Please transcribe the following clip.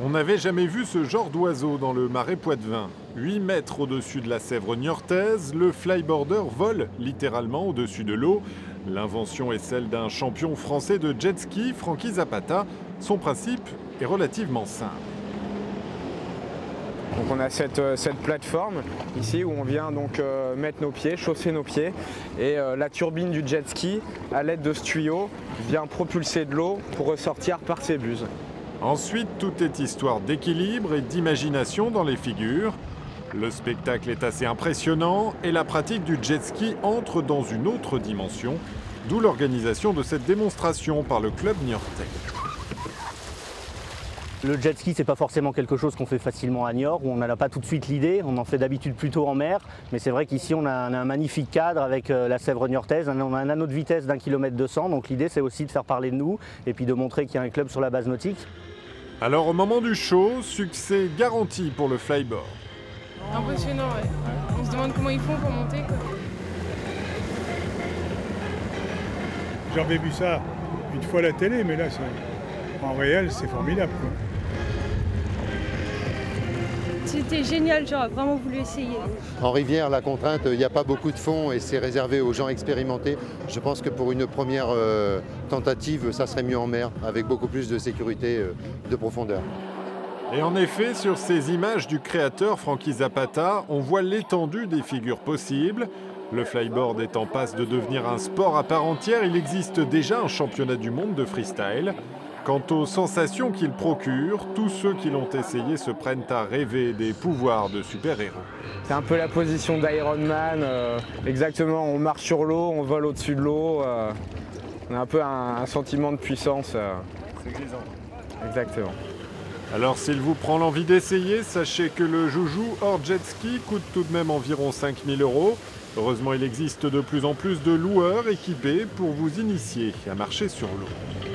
On n'avait jamais vu ce genre d'oiseau dans le marais poitevin. 8 mètres au-dessus de la Sèvre niortaise, le flyboarder vole littéralement au-dessus de l'eau. L'invention est celle d'un champion français de jet ski, Frankie Zapata. Son principe est relativement simple. Donc on a cette plateforme ici où on vient donc mettre nos pieds, chausser nos pieds, et la turbine du jet ski, à l'aide de ce tuyau, vient propulser de l'eau pour ressortir par ses buses. Ensuite, tout est histoire d'équilibre et d'imagination dans les figures. Le spectacle est assez impressionnant et la pratique du jet ski entre dans une autre dimension, d'où l'organisation de cette démonstration par le club niortais. Le jet ski, c'est pas forcément quelque chose qu'on fait facilement à Niort, où on n'a pas tout de suite l'idée. On en fait d'habitude plutôt en mer, mais c'est vrai qu'ici on a un magnifique cadre avec la Sèvre niortaise. On a un anneau de vitesse d'1 km 200, donc l'idée c'est aussi de faire parler de nous et puis de montrer qu'il y a un club sur la base nautique. Alors au moment du show, succès garanti pour le flyboard. Impressionnant, ouais. On se demande comment ils font pour monter, quoi. J'avais vu ça une fois à la télé, mais là, en réel, c'est formidable, quoi. C'était génial, j'aurais vraiment voulu essayer. En rivière, la contrainte, il n'y a pas beaucoup de fond et c'est réservé aux gens expérimentés. Je pense que pour une première tentative, ça serait mieux en mer, avec beaucoup plus de sécurité, de profondeur. Et en effet, sur ces images du créateur Frankie Zapata, on voit l'étendue des figures possibles. Le flyboard est en passe de devenir un sport à part entière. Il existe déjà un championnat du monde de freestyle. Quant aux sensations qu'il procure, tous ceux qui l'ont essayé se prennent à rêver des pouvoirs de super-héros. C'est un peu la position d'Iron Man, exactement, on marche sur l'eau, on vole au-dessus de l'eau, on a un peu un sentiment de puissance. C'est grisant. Exactement. Alors s'il vous prend l'envie d'essayer, sachez que le joujou hors jet ski coûte tout de même environ 5 000 €. Heureusement, il existe de plus en plus de loueurs équipés pour vous initier à marcher sur l'eau.